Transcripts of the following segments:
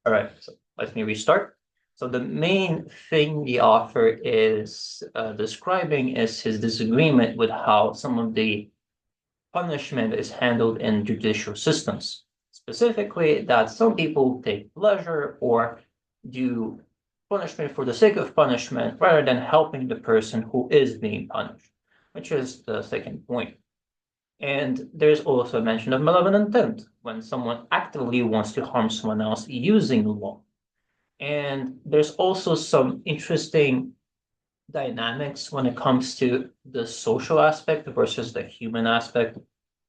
All right, so let me restart. So the main thing the author is describing is his disagreement with how some of the punishment is handled in judicial systems. Specifically, that some people take pleasure or do punishment for the sake of punishment rather than helping the person who is being punished, which is the second point. And there's also a mention of malevolent intent when someone actively wants to harm someone else using the law. And there's also some interesting dynamics when it comes to the social aspect versus the human aspect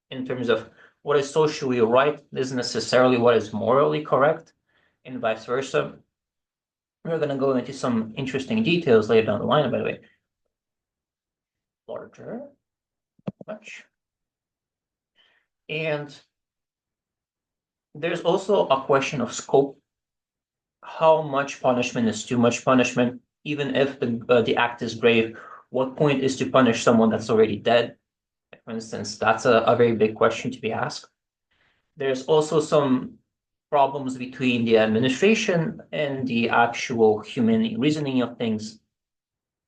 in terms of what is socially right isn't necessarily what is morally correct, and vice versa. We're going to go into some interesting details later down the line, by the way. Larger, much. And there's also a question of scope. How much punishment is too much punishment? Even if the act is grave, what point is to punish someone that's already dead? For instance, that's a very big question to be asked. There's also some problems between the administration and the actual human reasoning of things.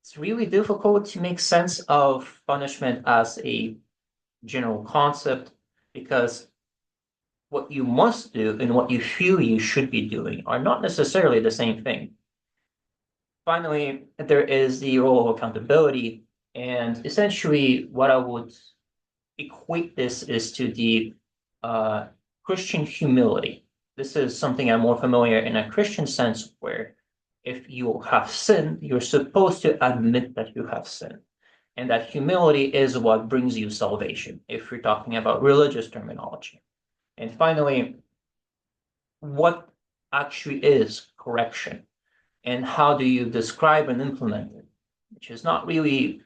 It's really difficult to make sense of punishment as a general concept because what you must do and what you feel you should be doing are not necessarily the same thing. Finally, there is the role of accountability, and essentially what I would equate this is to the Christian humility. This is something I'm more familiar in a Christian sense where if you have sinned, you're supposed to admit that you have sinned. And that humility is what brings you salvation, if you're talking about religious terminology. And finally, what actually is correction? And how do you describe and implement it? Which is not really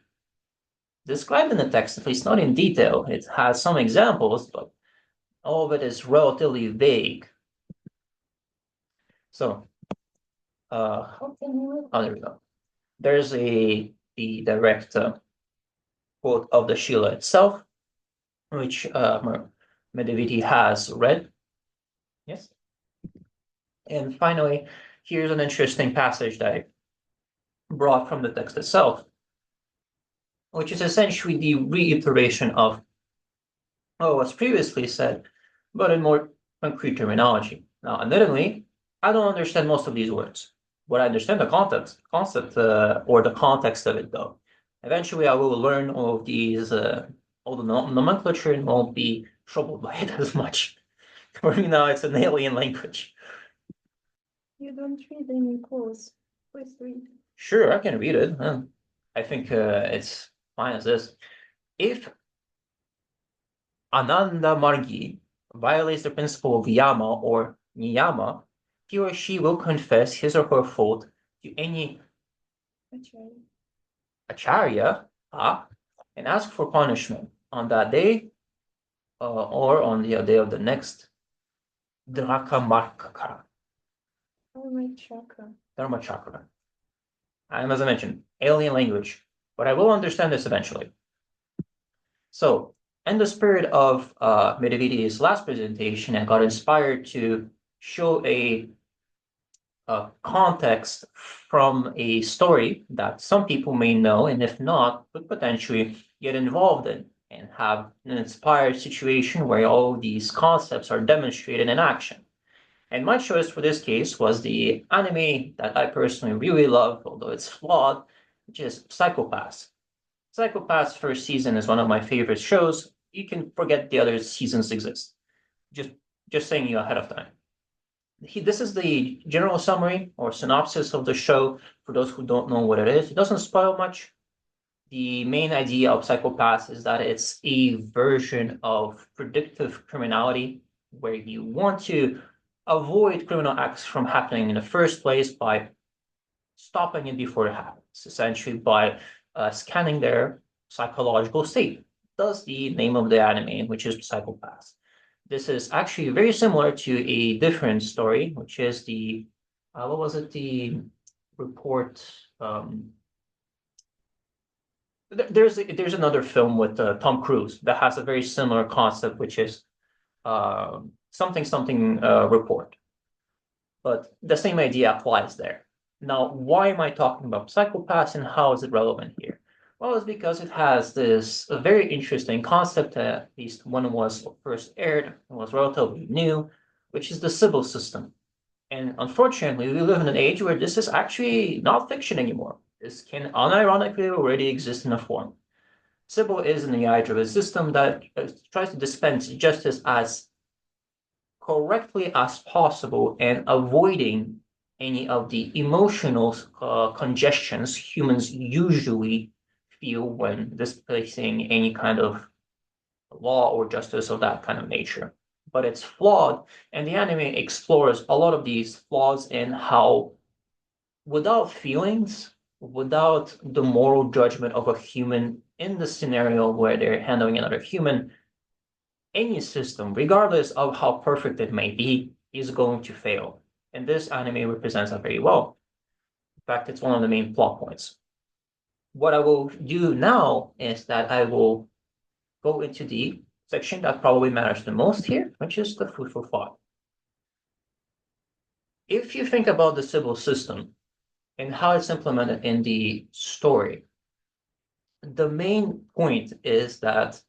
described in the text, at least not in detail. It has some examples, but all of it is relatively vague. So, how can you? Oh, there we go. There's the direct quote of the Shiila itself, which Mediviti has read. Yes. And finally, here's an interesting passage that I brought from the text itself, which is essentially the reiteration of what was previously said, but in more concrete terminology. Now, admittedly, I don't understand most of these words, but I understand the concept, or the context of it, though. Eventually, I will learn all of these, all the nomenclature, and won't be troubled by it as much. For me now, it's an alien language. You don't read any course. Please read. Sure, I can read it. I think it's fine as this. If Ananda Margi violates the principle of yama or niyama, he or she will confess his or her fault to any acharya and ask for punishment on that day or on the day of the next Drakamarkaka. Dharma chakra. And as I mentioned, alien language, but I will understand this eventually. So, in the spirit of Mediviti's last presentation, I got inspired to show a context from a story that some people may know, and if not, could potentially get involved in and have an inspired situation where all these concepts are demonstrated in action. And my choice for this case was the anime that I personally really love, although it's flawed, which is Psycho-Pass. Psycho-Pass first season is one of my favorite shows. You can forget the other seasons exist. Just saying you ahead of time. This is the general summary or synopsis of the show for those who don't know what it is. It doesn't spoil much. The main idea of Psycho-Pass is that it's a version of predictive criminality where you want to avoid criminal acts from happening in the first place by stopping it before it happens, essentially by scanning their psychological state. Thus the name of the anime, which is Psycho-Pass. This is actually very similar to a different story, which is the what was it? The report. There's another film with Tom Cruise that has a very similar concept, which is something report. but the same idea applies there. Now, why am I talking about psychopaths and how is it relevant here? Well, it's because it has this very interesting concept, at least when it was first aired, it was relatively new, which is the Sybil system. And unfortunately, we live in an age where this is actually not fiction anymore. This can unironically already exist in a form. Sybil is an AI-driven system that tries to dispense justice as correctly as possible and avoiding any of the emotional congestions humans usually feel when displacing any kind of law or justice of that kind of nature. But it's flawed, and the anime explores a lot of these flaws in how, without feelings, without the moral judgment of a human in the scenario where they're handling another human, any system, regardless of how perfect it may be, is going to fail. And this anime represents that very well. In fact, it's one of the main plot points. What I will do now is that I will go into the section that probably matters the most here, which is the food for thought. If you think about the Sybil system and how it's implemented in the story, the main point is that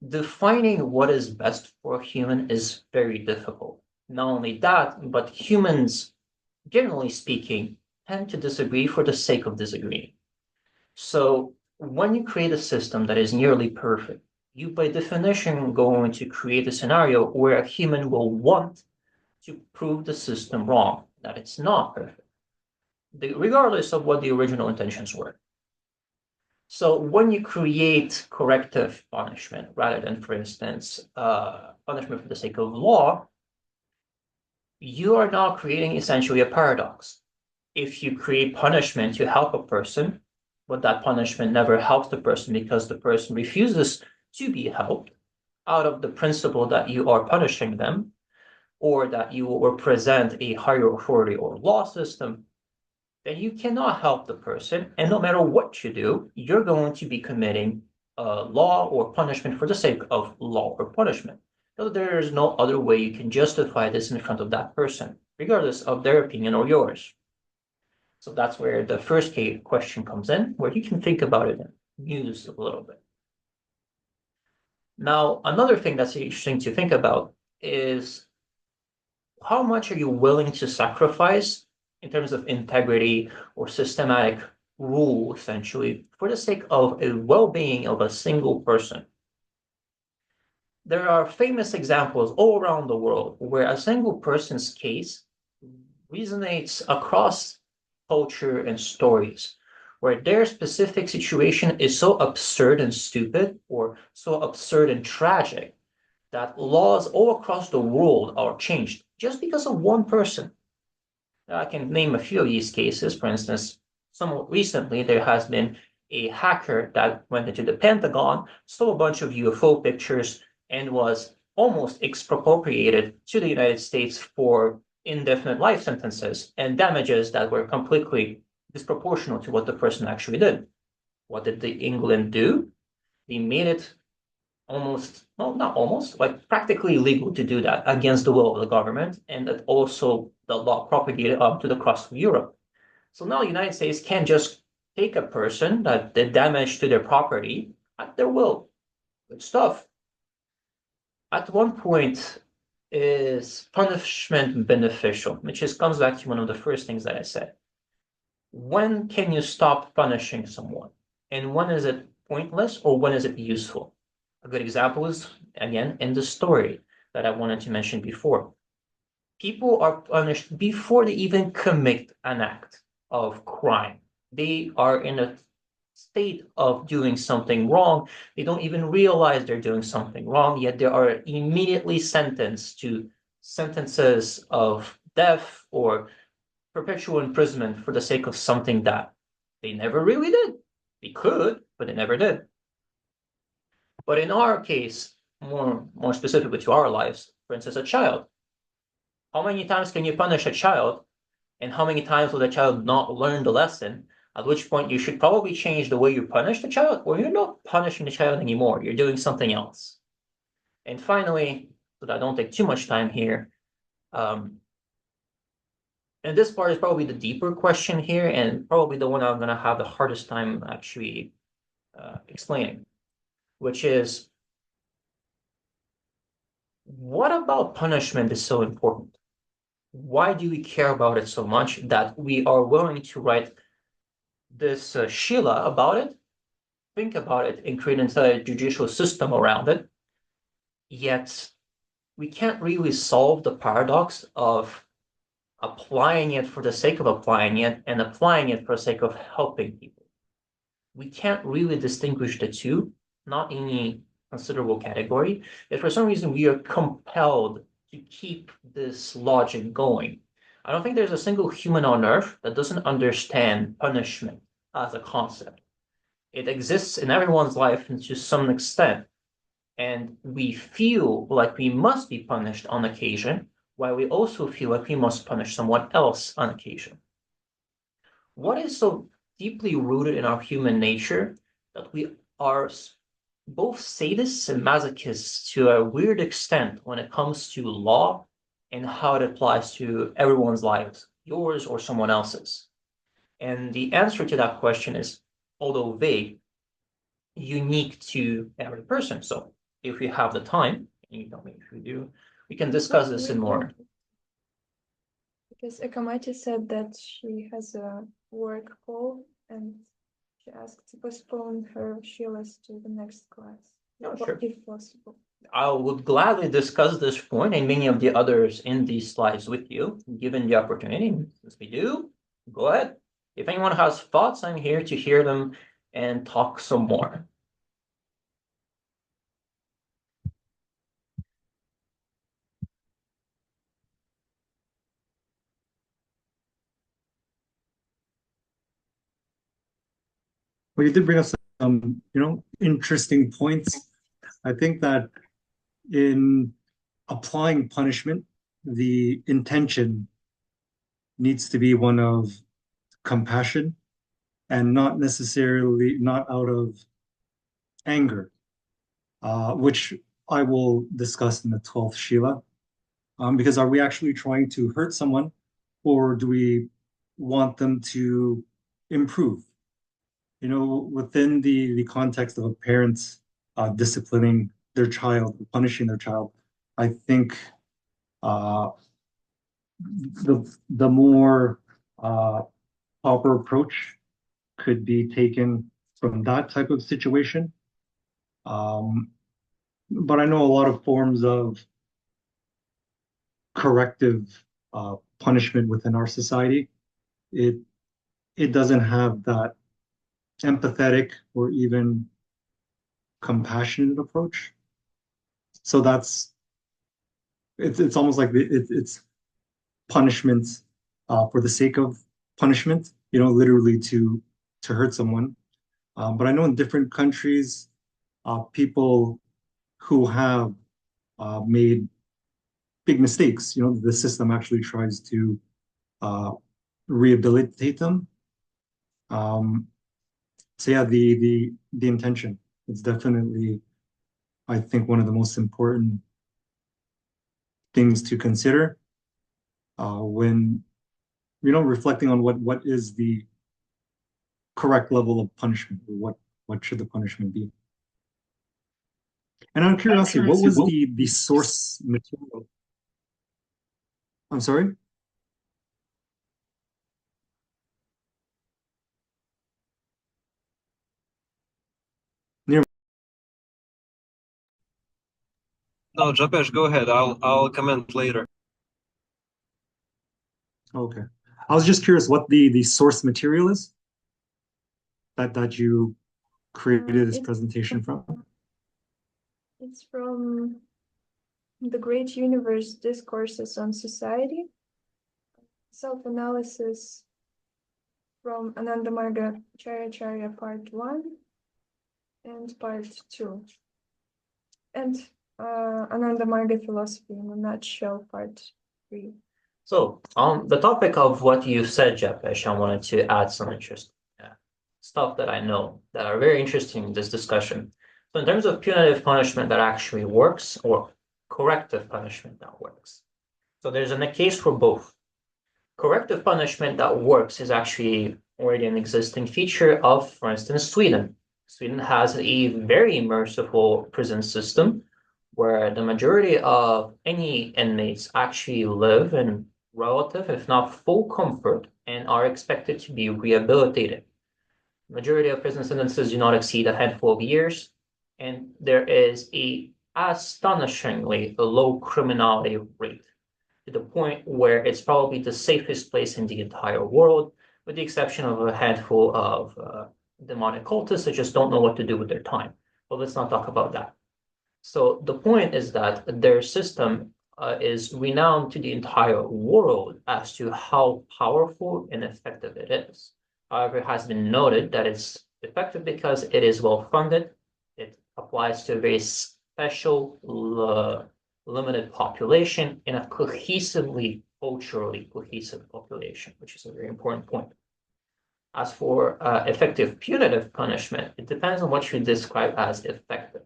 defining what is best for a human is very difficult. Not only that, but humans, generally speaking, tend to disagree for the sake of disagreeing. So when you create a system that is nearly perfect, you by definition going to create a scenario where a human will want to prove the system wrong, that it's not perfect, regardless of what the original intentions were. So when you create corrective punishment rather than, for instance, punishment for the sake of law, you are now creating essentially a paradox. If you create punishment to help a person, but that punishment never helps the person because the person refuses to be helped out of the principle that you are punishing them, or that you will represent a higher authority or law system, then you cannot help the person. And no matter what you do, you're going to be committing law or punishment for the sake of law or punishment. So there is no other way you can justify this in front of that person, regardless of their opinion or yours. So that's where the first question comes in, where you can think about it and muse a little bit. Now, another thing that's interesting to think about is how much are you willing to sacrifice in terms of integrity or systematic rule, essentially, for the sake of a well-being of a single person? There are famous examples all around the world where a single person's case resonates across culture and stories, where their specific situation is so absurd and stupid or so absurd and tragic that laws all across the world are changed just because of one person. I can name a few of these cases. For instance, somewhat recently, there has been a hacker that went into the Pentagon, stole a bunch of UFO pictures, and was almost expropriated to the United States for indefinite life sentences and damages that were completely disproportional to what the person actually did. What did the England do? They made it almost, well, not almost, like practically illegal to do that against the will of the government, and that also the law propagated up to the crust of Europe. So now the United States can just take a person that did damage to their property at their will. Good stuff. At one point, is punishment beneficial? Which is comes back to one of the first things that I said. When can you stop punishing someone? And when is it pointless or when is it useful? A good example is, again, in the story that I wanted to mention before. People are punished before they even commit an act of crime. They are in a state of doing something wrong. They don't even realize they're doing something wrong, yet they are immediately sentenced to sentences of death or perpetual imprisonment for the sake of something that they never really did. They could, but they never did. But in our case, more specifically to our lives, for instance, a child. How many times can you punish a child? And how many times will the child not learn the lesson? At which point you should probably change the way you punish the child, or you're not punishing the child anymore. You're doing something else. And finally, so that I don't take too much time here, And this part is probably the deeper question here, and probably the one I'm going to have the hardest time actually explaining, which is what about punishment is so important? Why do we care about it so much that we are willing to write this Sheila about it, think about it, and create an entire judicial system around it? Yet we can't really solve the paradox of applying it for the sake of applying it and applying it for the sake of helping people. We can't really distinguish the two, not in any considerable category. Yet for some reason, we are compelled to keep this logic going. I don't think there's a single human on earth that doesn't understand punishment as a concept. It exists in everyone's life to some extent, and we feel like we must be punished on occasion, while we also feel like we must punish someone else on occasion. What is so deeply rooted in our human nature that we are both sadists and masochists to a weird extent when it comes to law and how it applies to everyone's lives, yours or someone else's? And the answer to that question is, although vague, unique to every person. So if we have the time, and you tell me if we do, we can discuss this in more. Because Akamati said that she has a work call and she asked to postpone her Sheila's to the next class, Sure. if possible. I would gladly discuss this point and many of the others in these slides with you, given the opportunity. Since we do, go ahead. If anyone has thoughts, I'm here to hear them and talk some more. Well, you did bring up some, interesting points. I think that in applying punishment, the intention needs to be one of compassion and not out of anger, which I will discuss in the 12th Sheila. Because are we actually trying to hurt someone, or do we want them to improve? Within the context of a parent disciplining their child, punishing their child, I think uh, the more proper approach could be taken from that type of situation. But I know a lot of forms of corrective punishment within our society. It doesn't have that empathetic or even compassionate approach. So it's almost like it's punishment for the sake of punishment, literally to hurt someone. But I know in different countries, people who have made big mistakes, the system actually tries to rehabilitate them. So yeah, the intention, it's definitely, I think, one of the most important things to consider when reflecting on what is the correct level of punishment, or what should the punishment be. And out of curiosity, what was the source material? I'm sorry? Near. No, Japesh, go ahead. I'll comment later. Okay. I was just curious what the source material is that you created this presentation from. It's from the Great Universe Discourses on Society, Self-Analysis from Anandamarga Charya Part 1 and Part 2. And Anandamarga Philosophy in a Nutshell Part 3. So on the topic of what you said, Japesh, I wanted to add some interesting stuff that I know that are very interesting in this discussion. So in terms of punitive punishment that actually works, or corrective punishment that works. So there's a case for both. corrective punishment that works is actually already an existing feature of, for instance, Sweden. Sweden has a very merciful prison system where the majority of any inmates actually live in relative, if not full comfort, and are expected to be rehabilitated. Majority of prison sentences do not exceed a handful of years, and there is a astonishingly low criminality rate to the point where it's probably the safest place in the entire world, with the exception of a handful of demonic cultists that just don't know what to do with their time. But let's not talk about that. So the point is that their system is renowned to the entire world as to how powerful and effective it is. However, it has been noted that it's effective because it is well funded. It applies to a very special, limited population in a cohesively, culturally cohesive population, which is a very important point. As for effective punitive punishment, it depends on what you describe as effective.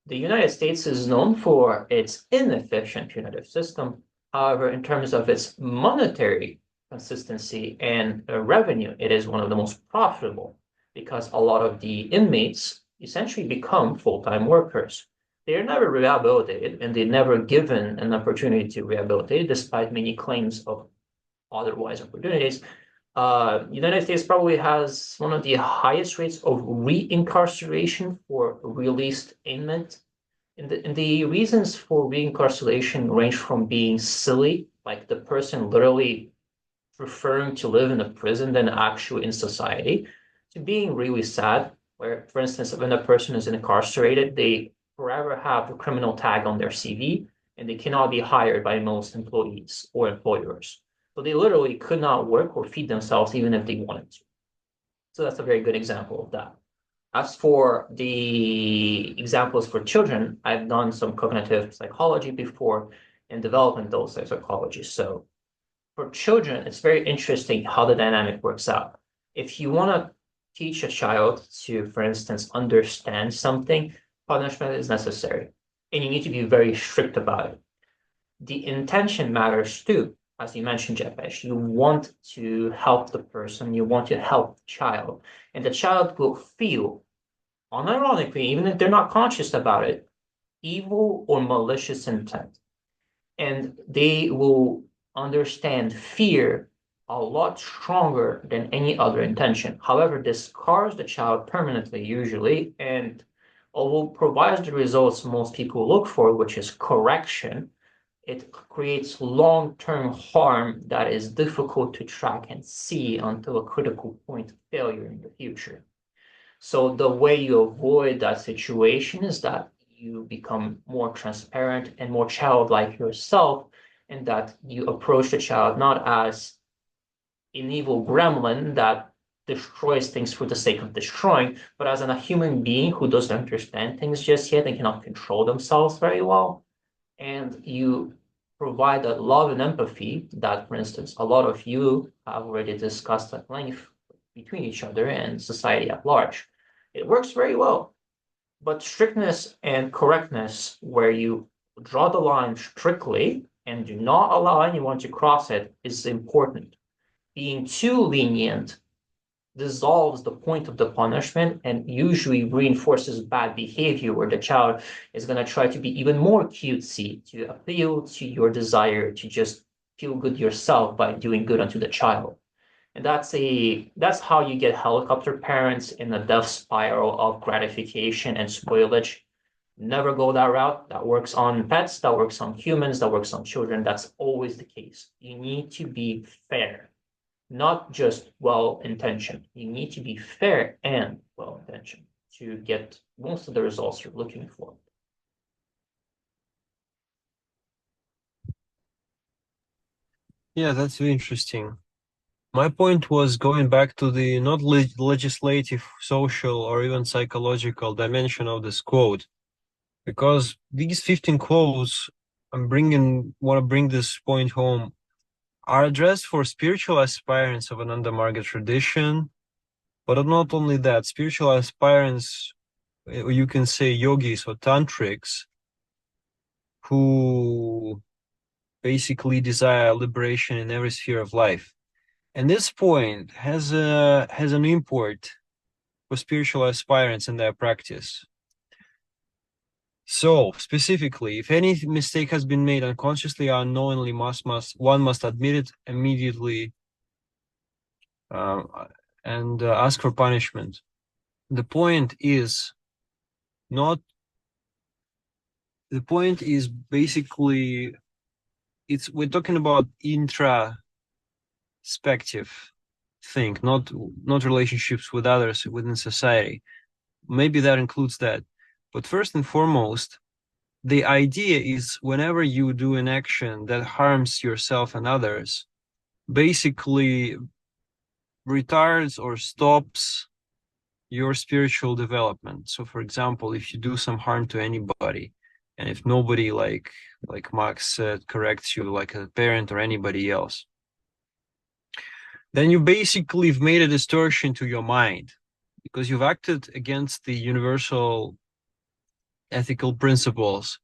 The United States is known for its inefficient punitive system. However, in terms of its monetary consistency and revenue, it is one of the most profitable because a lot of the inmates essentially become full-time workers. They are never rehabilitated and they're never given an opportunity to rehabilitate, despite many claims of otherwise opportunities. United States probably has one of the highest rates of reincarceration for released inmates. And the reasons for reincarceration range from being silly, like the person literally preferring to live in a prison than actually in society, to being really sad, where, for instance, when a person is incarcerated, they forever have a criminal tag on their CV and they cannot be hired by most employees or employers. So they literally could not work or feed themselves even if they wanted to. So that's a very good example of that. As for the examples for children, I've done some cognitive psychology before and developmental psychology. So for children, it's very interesting how the dynamic works out. If you want to teach a child to, for instance, understand something, punishment is necessary. And you need to be very strict about it. The intention matters too. As you mentioned, Jepesh, you want to help the person, you want to help the child, and the child will feel, unironically, even if they're not conscious about it, evil or malicious intent. And they will understand fear a lot stronger than any other intention. However, this scars the child permanently, usually, and although provides the results most people look for, which is correction, it creates long-term harm that is difficult to track and see until a critical point of failure in the future. So the way you avoid that situation is that you become more transparent and more childlike yourself, and that you approach the child not as an evil gremlin that destroys things for the sake of destroying, but as a human being who doesn't understand things just yet and cannot control themselves very well. And you provide that love and empathy that, for instance, a lot of you have already discussed at length between each other and society at large. It works very well. But strictness and correctness, where you draw the line strictly and do not allow anyone to cross it, is important. Being too lenient dissolves the point of the punishment and usually reinforces bad behavior, where the child is going to try to be even more cutesy to appeal to your desire to just feel good yourself by doing good unto the child. And that's how you get helicopter parents in the death spiral of gratification and spoilage. Never go that route. That works on pets, that works on humans, that works on children. That's always the case. You need to be fair, not just well-intentioned. You need to be fair and well-intentioned to get most of the results you're looking for. Yeah, that's very interesting. My point was going back to the not legislative, social, or even psychological dimension of this quote, because these 15 quotes want to bring this point home, are addressed for spiritual aspirants of an Andamarga tradition, but not only that, spiritual aspirants, you can say yogis or tantrics, who basically desire liberation in every sphere of life. And this point has an import for spiritual aspirants in their practice. So specifically, if any mistake has been made unconsciously or unknowingly, one must admit it immediately uh, and ask for punishment. The point is not. The point is basically we're talking about introspective thing, not relationships with others within society. Maybe that includes that, but first and foremost, the idea is whenever you do an action that harms yourself and others, basically retards or stops your spiritual development. So for example, if you do some harm to anybody, and if nobody, like Max said, corrects you, like a parent or anybody else, then you basically have made a distortion to your mind because you've acted against the universal ethical principles.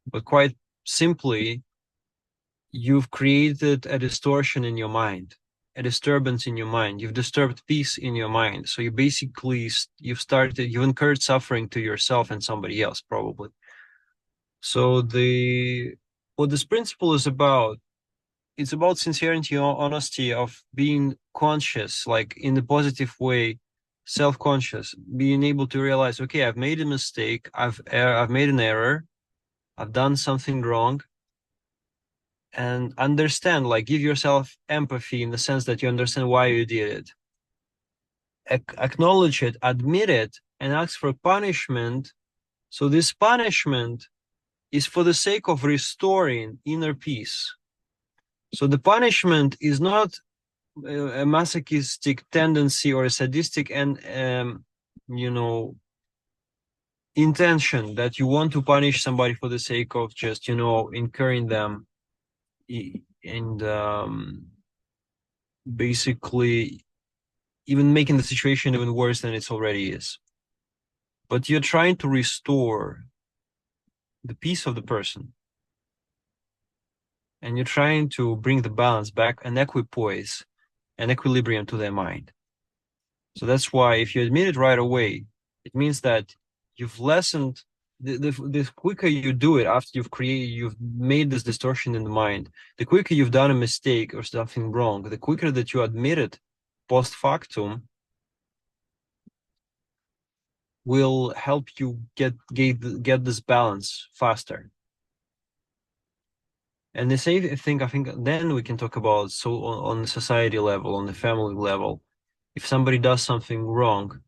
But quite simply, you've created a distortion in your mind, a disturbance in your mind. You've disturbed peace in your mind. So you basically, you've incurred suffering to yourself and somebody else, probably. So what this principle is about, it's about sincerity, honesty, of being conscious, like in the positive way, self-conscious, being able to realize, okay, I've made a mistake, I've made an error, I've done something wrong, and understand, like give yourself empathy in the sense that you understand why you did it. Acknowledge it, admit it, and ask for punishment. So this punishment is for the sake of restoring inner peace. So the punishment is not a masochistic tendency or a sadistic and intention that you want to punish somebody for the sake of just incurring them and basically even making the situation even worse than it already is. But you're trying to restore the peace of the person, and you're trying to bring the balance back and equipoise and equilibrium to their mind. So that's why if you admit it right away, it means that you've lessened the quicker you do it after you've made this distortion in the mind, the quicker you've done a mistake or something wrong, the quicker that you admit it post factum will help you get this balance faster. And the same thing, I think, then we can talk about on the society level, on the family level, if somebody does something wrong.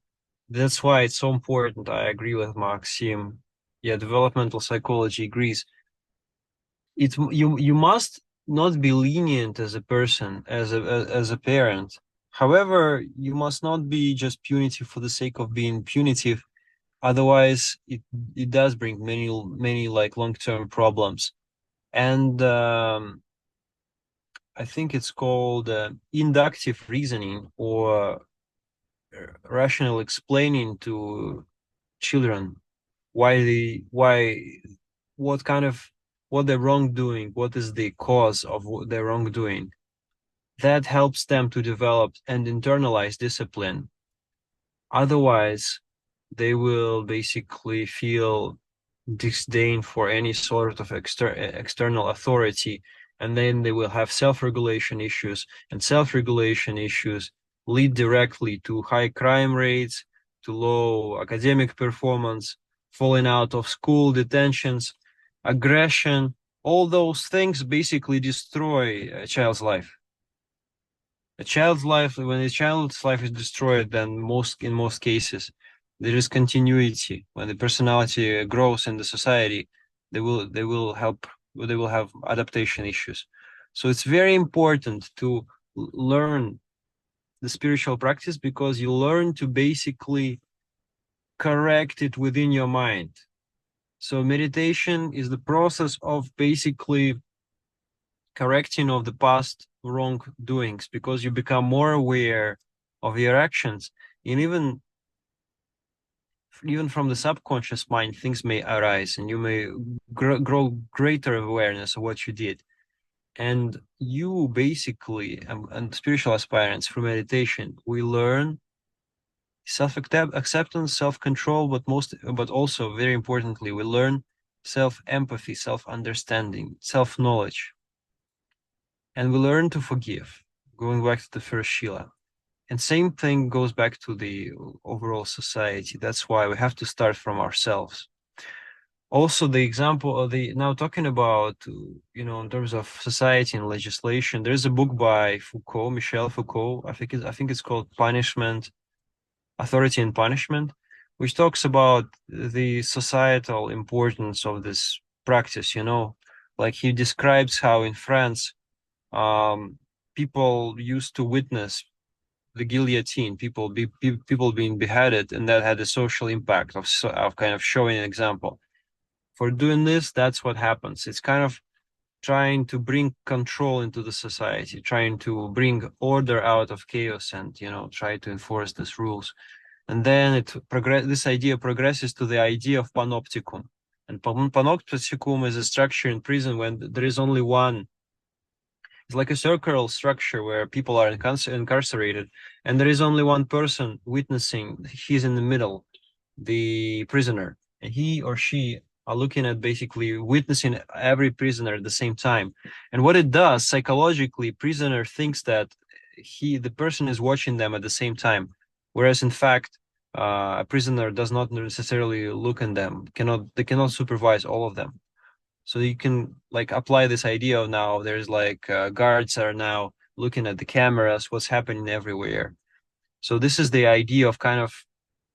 That's why it's so important. I agree with Maxim. Yeah, developmental psychology agrees. You must not be lenient as a person, as a parent. However, you must not be just punitive for the sake of being punitive. Otherwise, it does bring many like long-term problems. And I think it's called inductive reasoning or rational explaining to children what they're wrongdoing, what is the cause of their wrongdoing. That helps them to develop and internalize discipline. Otherwise, they will basically feel disdain for any sort of external authority, and then they will have self-regulation issues, and self-regulation issues lead directly to high crime rates, to low academic performance, falling out of school, detentions, aggression. All those things basically destroy a child's life. When a child's life is destroyed, then in most cases, there is continuity. When the personality grows in the society, they will have adaptation issues. So it's very important to learn the spiritual practice because you learn to basically correct it within your mind. So meditation is the process of basically correcting of the past wrongdoings, because you become more aware of your actions, and even from the subconscious mind, things may arise, and you may grow greater awareness of what you did. And you basically, and spiritual aspirants through meditation, we learn self-acceptance, self-control, but also very importantly, we learn self-empathy, self-understanding, self-knowledge, and we learn to forgive. Going back to the first Shiila. And same thing goes back to the overall society. That's why we have to start from ourselves. Also, the example of now talking about, in terms of society and legislation, there's a book by Foucault, Michel Foucault. I think it's called Punishment, Authority and Punishment, which talks about the societal importance of this practice, like he describes how in France, people used to witness the guillotine, people being beheaded, and that had a social impact of kind of showing an example. For doing this, that's what happens. It's kind of trying to bring control into the society, trying to bring order out of chaos, and try to enforce these rules. And then this idea progresses to the idea of panopticum. And panopticum is a structure in prison when there is only one. It's like a circular structure where people are incarcerated, and there is only one person witnessing. He's in the middle, the prisoner, and he or she are looking at basically witnessing every prisoner at the same time. And what it does psychologically, prisoner thinks that the person is watching them at the same time, whereas in fact, a prisoner does not necessarily look at them. They cannot supervise all of them. So you can like apply this idea of now there's like guards are now looking at the cameras, what's happening everywhere. So this is the idea of kind of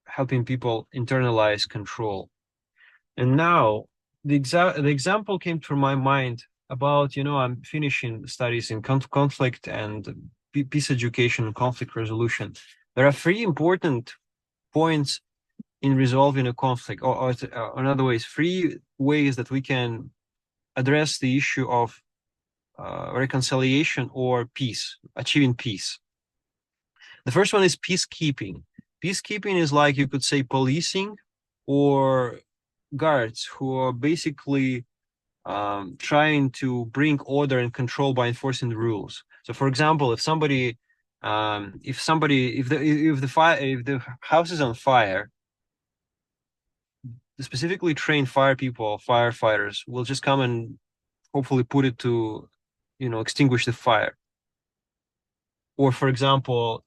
helping people internalize control. And now the example came to my mind about, I'm finishing studies in conflict and peace education and conflict resolution. There are three important points in resolving a conflict, or in other ways, three ways that we can address the issue of reconciliation or peace, achieving peace. The first one is peacekeeping. Peacekeeping is like you could say policing or guards who are basically trying to bring order and control by enforcing the rules. So, for example, if the house is on fire, the specifically trained firefighters will just come and hopefully put it to, extinguish the fire. Or, for example,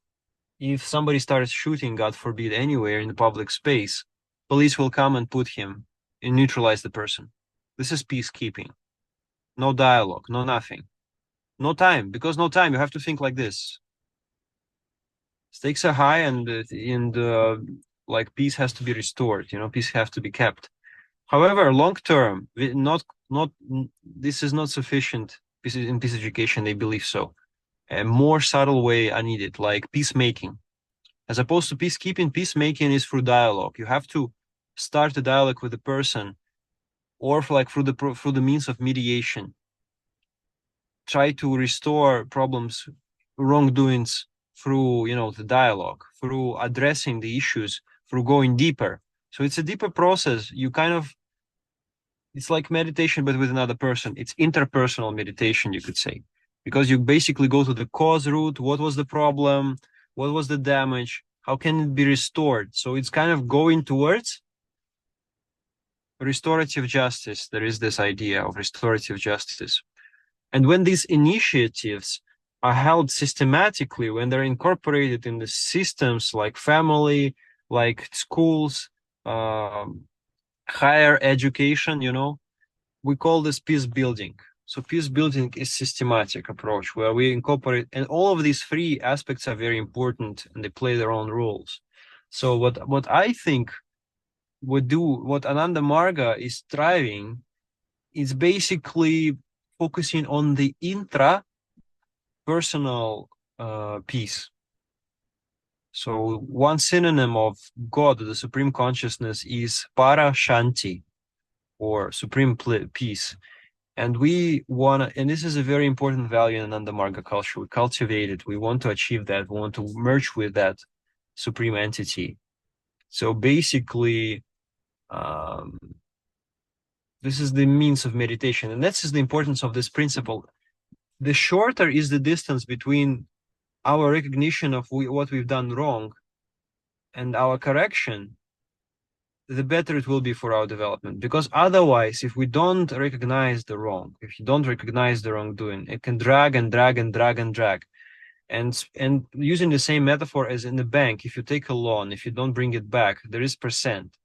if somebody starts shooting, God forbid, anywhere in the public space, police will come and put him and neutralize the person. This is peacekeeping. No dialogue, no nothing. No time, because no time, you have to think like this. Stakes are high, and like peace has to be restored, peace has to be kept. However, long term, this is not sufficient. In peace education, they believe so. A more subtle way are needed, like peacemaking. As opposed to peacekeeping, peacemaking is through dialogue. You have to start a dialogue with the person, or through the means of mediation. Try to restore problems, wrongdoings through, the dialogue, through addressing the issues, through going deeper. So it's a deeper process. It's like meditation, but with another person. It's interpersonal meditation, you could say, because you basically go to the cause root. What was the problem? What was the damage? How can it be restored? So it's kind of going towards restorative justice. There is this idea of restorative justice. And when these initiatives are held systematically, when they're incorporated in the systems like family, like schools, higher education, we call this peace building. So peace building is systematic approach where we incorporate, and all of these three aspects are very important and they play their own roles. So what I think what Ananda Marga is striving is basically focusing on the intra-personal peace. So one synonym of God, the supreme consciousness, is para shanti, or supreme peace. And and this is a very important value in Ananda Marga culture. We cultivate it. We want to achieve that. We want to merge with that supreme entity. So basically, this is the means of meditation. And this is the importance of this principle. the shorter is the distance between our recognition of what we've done wrong and our correction, the better it will be for our development. Because otherwise, if we don't recognize the wrong, if you don't recognize the wrongdoing, it can drag and drag and drag and drag. And using the same metaphor as in the bank, if you take a loan, if you don't bring it back, there is percent.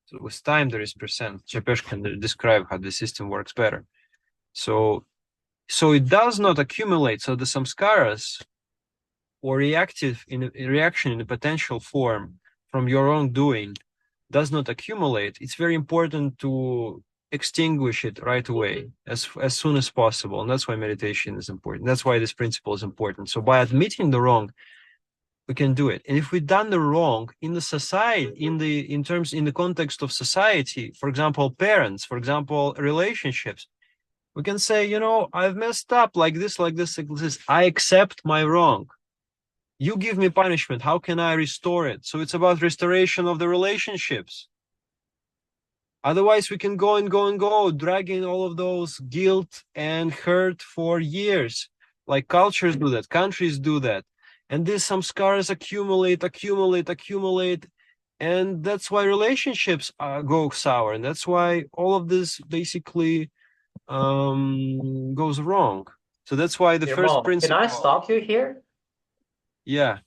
So with time, there is percent. Chepesh can describe how the system works better. So it does not accumulate. So the samskaras or reaction in a potential form from your own doing does not accumulate. It's very important to extinguish it right away as soon as possible. And that's why meditation is important. That's why this principle is important. So by admitting the wrong, we can do it. And if we've done the wrong in the society, in the context of society, for example, parents, for example, relationships, we can say, you know, I've messed up like this, like this, like this. I accept my wrong. You give me punishment. How can I restore it? So it's about restoration of the relationships. Otherwise, we can go and go and go, dragging all of those guilt and hurt for years. Like cultures do that, countries do that. And these samskaras accumulate. And that's why relationships go sour. And that's why all of this basically goes wrong. So that's why the first Can principle. I stop you here? Yeah.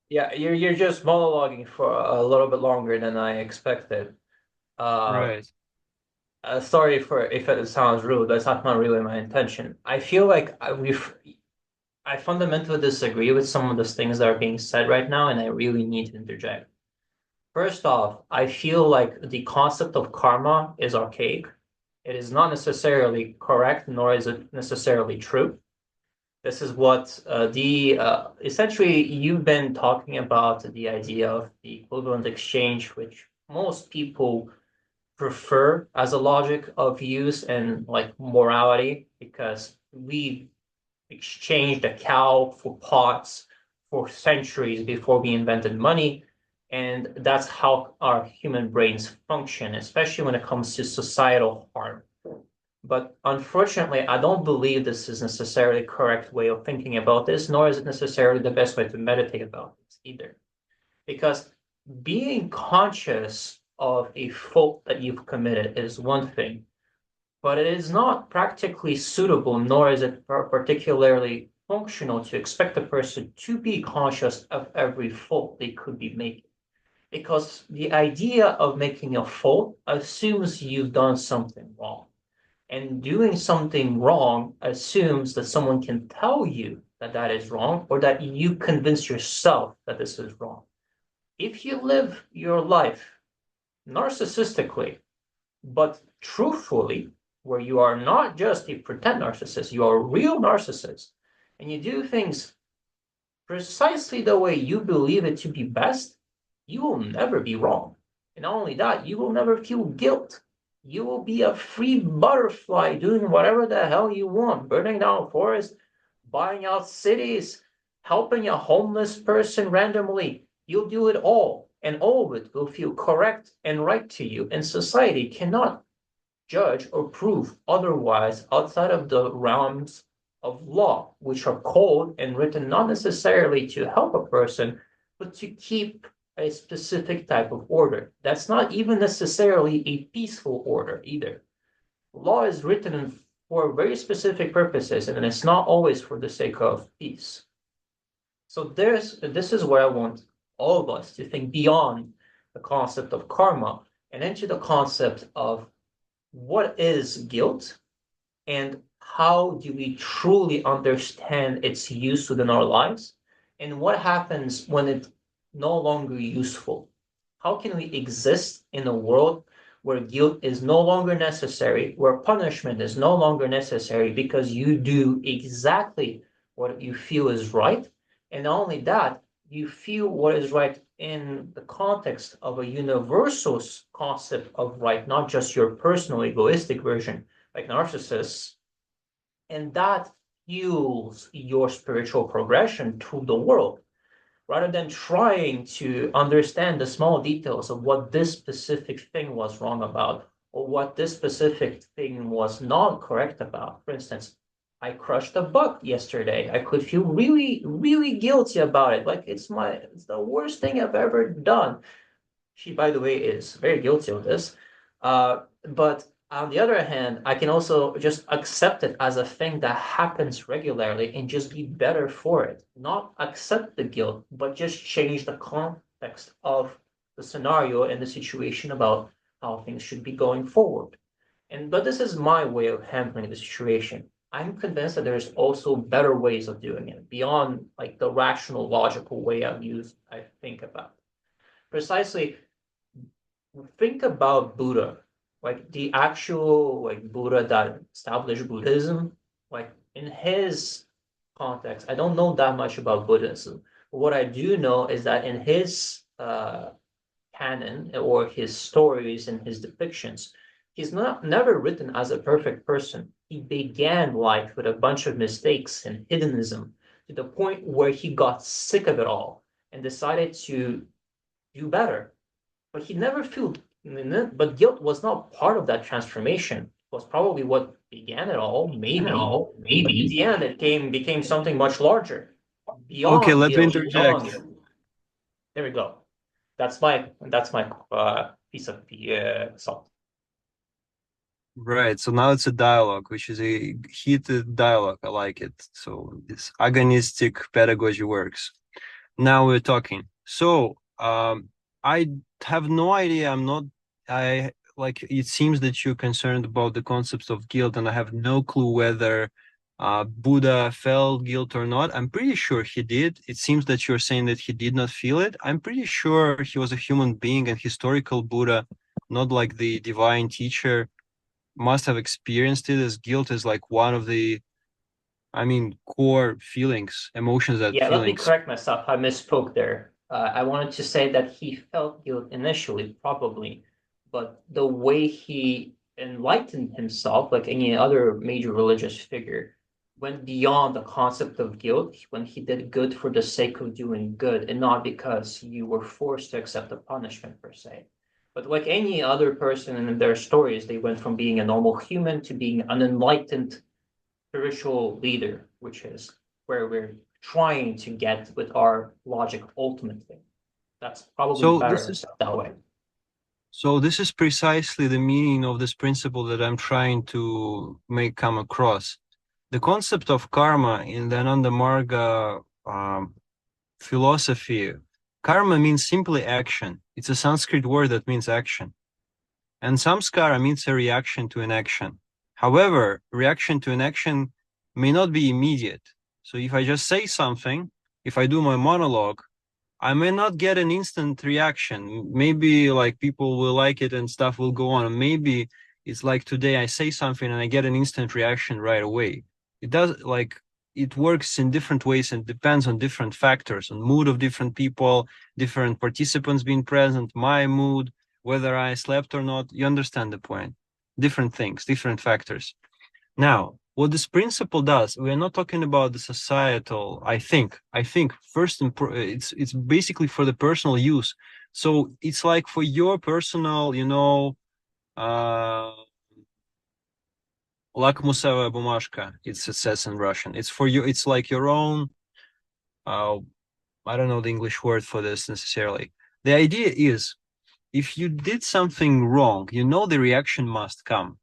Yeah, you're just monologuing for a little bit longer than I expected. Right. Sorry for if it sounds rude. That's not really my intention. I feel like I fundamentally disagree with some of the things that are being said right now, and I really need to interject. First off, I feel like the concept of karma is archaic. It is not necessarily correct, nor is it necessarily true. This is what essentially you've been talking about the idea of the equivalent exchange, which most people prefer as a logic of use and like morality, because we exchanged a cow for pots for centuries before we invented money. And that's how our human brains function, especially when it comes to societal harm. But unfortunately, I don't believe this is necessarily the correct way of thinking about this, nor is it necessarily the best way to meditate about this either. Because being conscious of a fault that you've committed is one thing, but it is not practically suitable, nor is it particularly functional to expect a person to be conscious of every fault they could be making. Because the idea of making a fault assumes you've done something wrong. And doing something wrong assumes that someone can tell you that that is wrong, or that you convince yourself that this is wrong. If you live your life narcissistically, but truthfully, where you are not just a pretend narcissist, you are a real narcissist, and you do things precisely the way you believe it to be best, you will never be wrong. And not only that, you will never feel guilt. You will be a free butterfly doing whatever the hell you want, burning down forests, buying out cities, helping a homeless person randomly. You'll do it all, and all of it will feel correct and right to you. And society cannot judge or prove otherwise outside of the realms of law, which are called and written not necessarily to help a person, but to keep a specific type of order. That's not even necessarily a peaceful order either. Law is written for very specific purposes, and it's not always for the sake of peace. So this is where I want all of us to think beyond the concept of karma and into the concept of what is guilt and how do we truly understand its use within our lives, and what happens when it's no longer useful. How can we exist in a world where guilt is no longer necessary, where punishment is no longer necessary because you do exactly what you feel is right, and not only that, you feel what is right in the context of a universal concept of right, not just your personal egoistic version like narcissists, and that fuels your spiritual progression through the world rather than trying to understand the small details of what this specific thing was wrong about or what this specific thing was not correct about. For instance, I crushed a bug yesterday. I could feel really, really guilty about it. Like it's the worst thing I've ever done. She, by the way, is very guilty of this. But on the other hand, I can also just accept it as a thing that happens regularly and just be better for it. Not accept the guilt, but just change the context of the scenario and the situation about how things should be going forward. But this is my way of handling the situation. I'm convinced that there's also better ways of doing it beyond like the rational, logical way I think about. Precisely, think about Buddha, like the actual like Buddha that established Buddhism, like in his context. I don't know that much about Buddhism. But what I do know is that in his canon or his stories and his depictions, he's not never written as a perfect person. He began life with a bunch of mistakes and hedonism to the point where he got sick of it all and decided to do better. But he never felt, but guilt was not part of that transformation. It was probably what began it all, maybe. But in the end, it became something much larger, Okay, beyond let me guilt, interject. beyond. There we go. That's my piece of salt. Right, so now it's a dialogue, which is a heated dialogue. I like it. So this agonistic pedagogy works. Now we're talking. So, I have no idea. I like, it seems that you're concerned about the concepts of guilt, and I have no clue whether Buddha felt guilt or not. I'm pretty sure he did. It seems that you're saying that he did not feel it. I'm pretty sure he was a human being, and historical Buddha, not like the divine teacher, must have experienced it, as guilt is like one of the, I mean, core feelings, emotions that Yeah, let me feelings. correct myself. I misspoke there. I wanted to say that he felt guilt initially, probably, but the way he enlightened himself, like any other major religious figure, went beyond the concept of guilt when he did good for the sake of doing good and not because you were forced to accept a punishment per se. But like any other person in their stories, they went from being a normal human to being an enlightened spiritual leader, which is where we're trying to get with our logic ultimately. That's probably So better that way. this is precisely the meaning of this principle that I'm trying to make come across. The concept of karma in the Ananda Marga philosophy, karma means simply action. It's a Sanskrit word that means action. And samskara means a reaction to an action. However, reaction to an action may not be immediate. So if I just say something, if I do my monologue, I may not get an instant reaction. Maybe like people will like it and stuff will go on. Maybe it's like today I say something and I get an instant reaction right away. It does, like, it works in different ways and depends on different factors, on mood of different people, different participants being present, my mood, whether I slept or not. You understand the point. Different things, different factors. Now, what this principle does, we're not talking about the societal. I think first, it's basically for the personal use. So it's like for your personal, lakmusovая бумажка, it says in Russian. It's for you. It's like your own. I don't know the English word for this necessarily. The idea is, if you did something wrong, the reaction must come.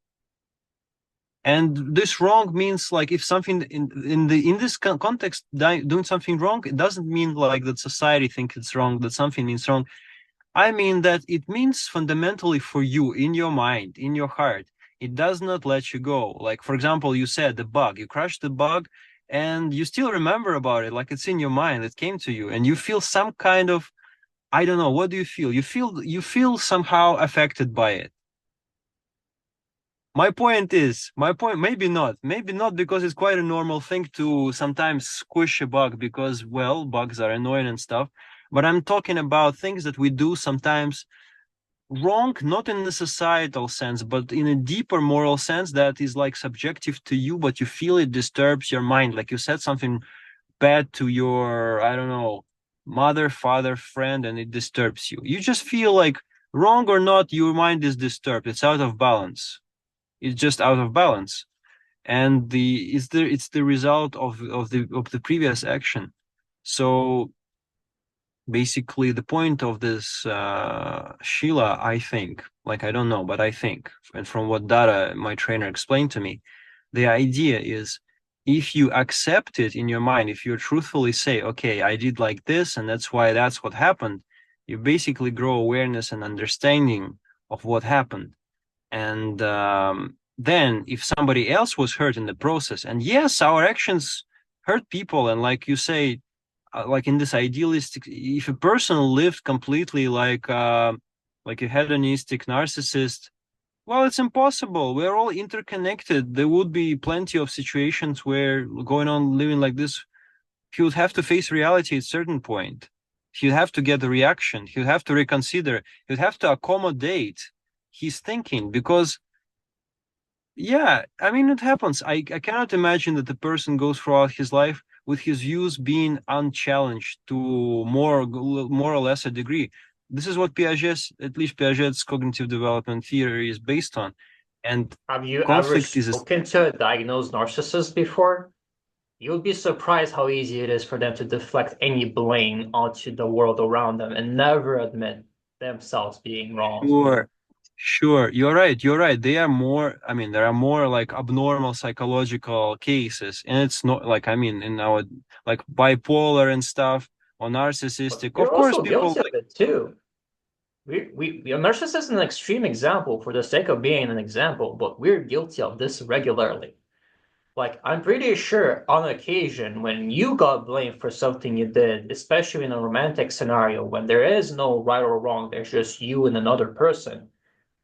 And this wrong means, like, if something in this context, doing something wrong, it doesn't mean like that society thinks it's wrong, that something means wrong. I mean that it means fundamentally for you, in your mind, in your heart, it does not let you go. Like, for example, you said the bug, you crushed the bug, and you still remember about it, like it's in your mind, it came to you, and you feel some kind of, I don't know, what do you feel? You feel somehow affected by it. My point, maybe not because it's quite a normal thing to sometimes squish a bug because, well, bugs are annoying and stuff. But I'm talking about things that we do sometimes wrong, not in the societal sense, but in a deeper moral sense that is like subjective to you, but you feel it disturbs your mind. Like you said something bad to your, I don't know, mother, father, friend, and it disturbs you. You just feel like, wrong or not, your mind is disturbed. It's out of balance. It's just out of balance. and it's the result of the previous action. So basically, the point of this Shiila, I think, like I don't know, but I think, and from what data my trainer explained to me, the idea is if you accept it in your mind, if you truthfully say, okay, I did like this, and that's why that's what happened, you basically grow awareness and understanding of what happened. And then if somebody else was hurt in the process, and yes, our actions hurt people, and like you say, like in this idealistic, if a person lived completely like a hedonistic narcissist, well, it's impossible. We're all interconnected. There would be plenty of situations where going on living like this, he would have to face reality at a certain point. He'd have to get a reaction. He'd have to reconsider. He'd have to accommodate his thinking because, yeah, I mean, it happens. I cannot imagine that the person goes throughout his life with his views being unchallenged to more or less a degree. This is what at least Piaget's cognitive development theory is based on. And Have you ever conflict is spoken to a diagnosed narcissist before? You'll be surprised how easy it is for them to deflect any blame onto the world around them and never admit themselves being wrong. sure, sure. You're right. You're right. They are more, I mean, there are more like abnormal psychological cases. And it's not like, I mean, in our like bipolar and stuff or But narcissistic. we're Of course, also people guilty of it too. We a narcissist is an extreme example for the sake of being an example, but we're guilty of this regularly. Like, I'm pretty sure on occasion when you got blamed for something you did, especially in a romantic scenario when there is no right or wrong, there's just you and another person.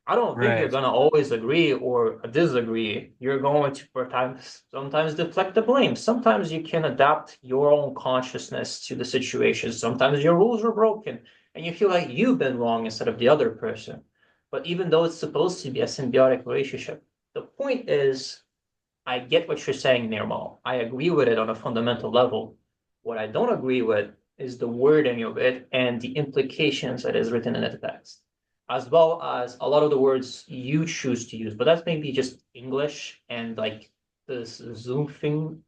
I don't think you're right. gonna always agree or disagree. You're going to sometimes deflect the blame. Sometimes you can adapt your own consciousness to the situation. Sometimes your rules are broken and you feel like you've been wrong instead of the other person. But even though it's supposed to be a symbiotic relationship, the point is I get what you're saying, Nirmal. I agree with it on a fundamental level. What I don't agree with is the wording of it and the implications that is written in the text, as well as a lot of the words you choose to use. But that's maybe just English and like this Zoom thing.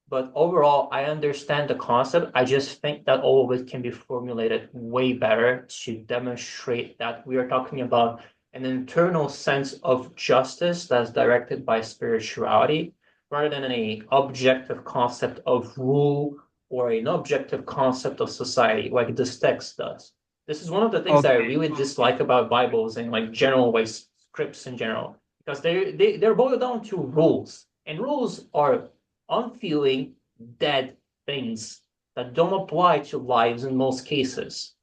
But overall, I understand the concept. I just think that all of it can be formulated way better to demonstrate that we are talking about an internal sense of justice that's directed by spirituality rather than an objective concept of rule or an objective concept of society like this text does. This is one of the things that I Okay. really dislike about Bibles and like general like scripts in general because they're boiled down to rules and rules are unfeeling, dead things that don't apply to lives in most cases.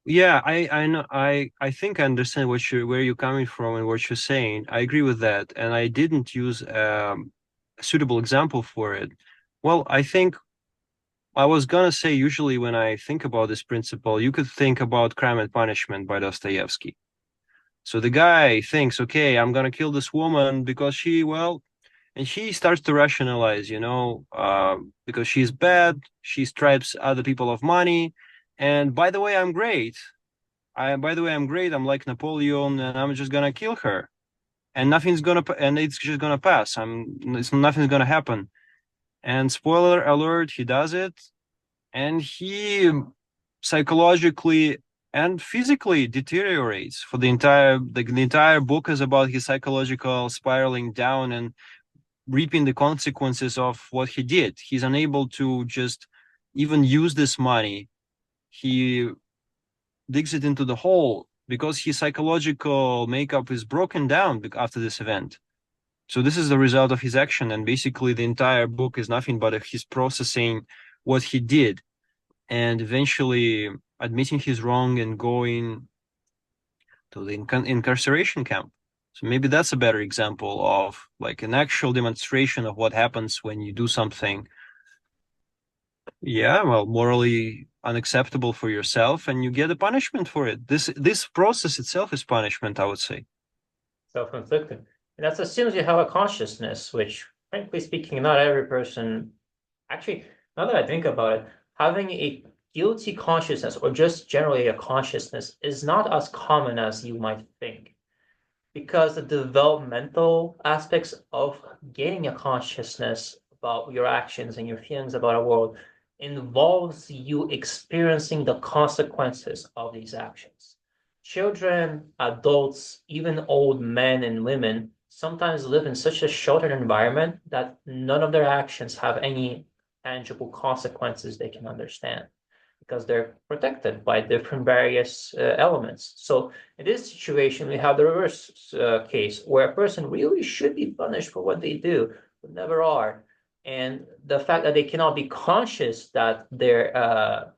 Yeah, I know I think I understand where you're coming from and what you're saying. I agree with that, and I didn't use a suitable example for it. Well, I think I was gonna say usually when I think about this principle, you could think about Crime and Punishment by Dostoevsky. So the guy thinks, okay, I'm gonna kill this woman because and she starts to rationalize, because she's bad, she stripes other people of money, and by the way, I'm great. By the way, I'm great. I'm like Napoleon, and I'm just gonna kill her, and and it's just gonna pass. Nothing's gonna happen. And spoiler alert, he does it, and he psychologically and physically deteriorates for the entire book is about his psychological spiraling down and reaping the consequences of what he did. He's unable to just even use this money. He digs it into the hole because his psychological makeup is broken down after this event. So this is the result of his action, and basically the entire book is nothing but his processing what he did and eventually admitting he's wrong and going to the incarceration camp. So maybe that's a better example of like an actual demonstration of what happens when you do something, yeah, well, morally unacceptable for yourself, and you get a punishment for it. This process itself is punishment, I would say. Self-inflicted. And that's as soon as you have a consciousness, which, frankly speaking, not every person actually, now that I think about it, having a guilty consciousness or just generally a consciousness is not as common as you might think. because the developmental aspects of gaining a consciousness about your actions and your feelings about a world involves you experiencing the consequences of these actions. Children, adults, even old men and women sometimes live in such a sheltered environment that none of their actions have any tangible consequences they can understand because they're protected by different various elements. So in this situation, we have the reverse case where a person really should be punished for what they do, but never are. And the fact that they cannot be conscious that their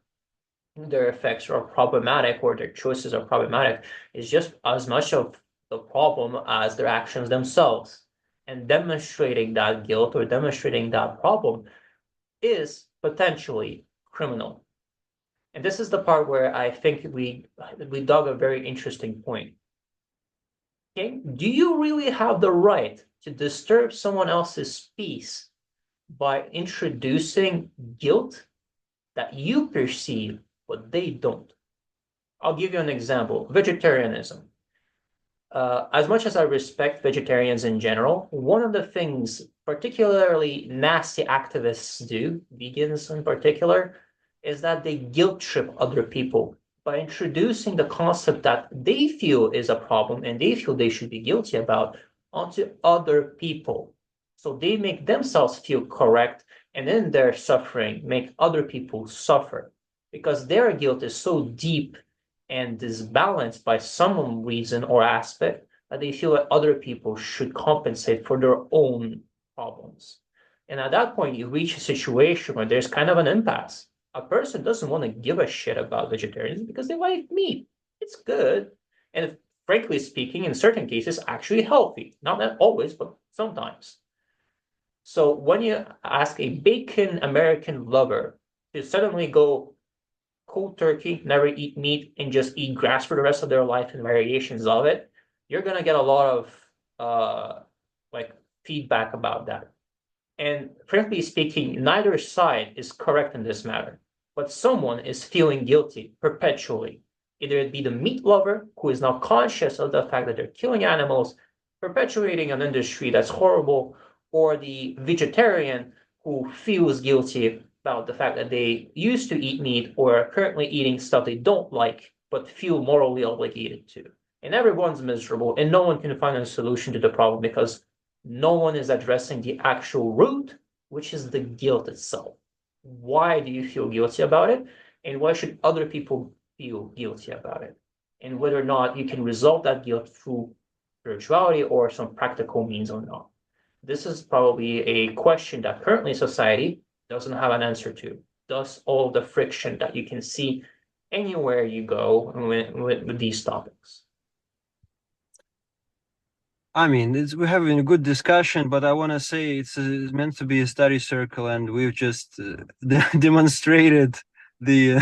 effects are problematic or their choices are problematic is just as much of the problem as their actions themselves. And demonstrating that guilt or demonstrating that problem is potentially criminal. And this is the part where I think we dug a very interesting point. Okay, do you really have the right to disturb someone else's peace by introducing guilt that you perceive but they don't? I'll give you an example. Vegetarianism. As much as I respect vegetarians in general, one of the things particularly nasty activists do, vegans in particular, is that they guilt trip other people by introducing the concept that they feel is a problem and they feel they should be guilty about onto other people. So they make themselves feel correct and in their suffering make other people suffer because their guilt is so deep and disbalanced by some reason or aspect that they feel that other people should compensate for their own problems. And at that point, you reach a situation where there's kind of an impasse. A person doesn't want to give a shit about vegetarians because they like meat. It's good. And frankly speaking, in certain cases, actually healthy. Not always, but sometimes. So when you ask a bacon American lover to suddenly go cold turkey, never eat meat, and just eat grass for the rest of their life and variations of it, you're gonna get a lot of like feedback about that. And frankly speaking, neither side is correct in this matter, but someone is feeling guilty perpetually. Either it be the meat lover who is now conscious of the fact that they're killing animals, perpetuating an industry that's horrible, or the vegetarian who feels guilty about the fact that they used to eat meat or are currently eating stuff they don't like, but feel morally obligated to. And everyone's miserable, and no one can find a solution to the problem because no one is addressing the actual root, which is the guilt itself. Why do you feel guilty about it? And why should other people feel guilty about it? And whether or not you can resolve that guilt through spirituality or some practical means or not. This is probably a question that currently society doesn't have an answer to. Thus, all the friction that you can see anywhere you go with these topics. I mean, we're having a good discussion, but I want to say it's meant to be a study circle, and we've just demonstrated the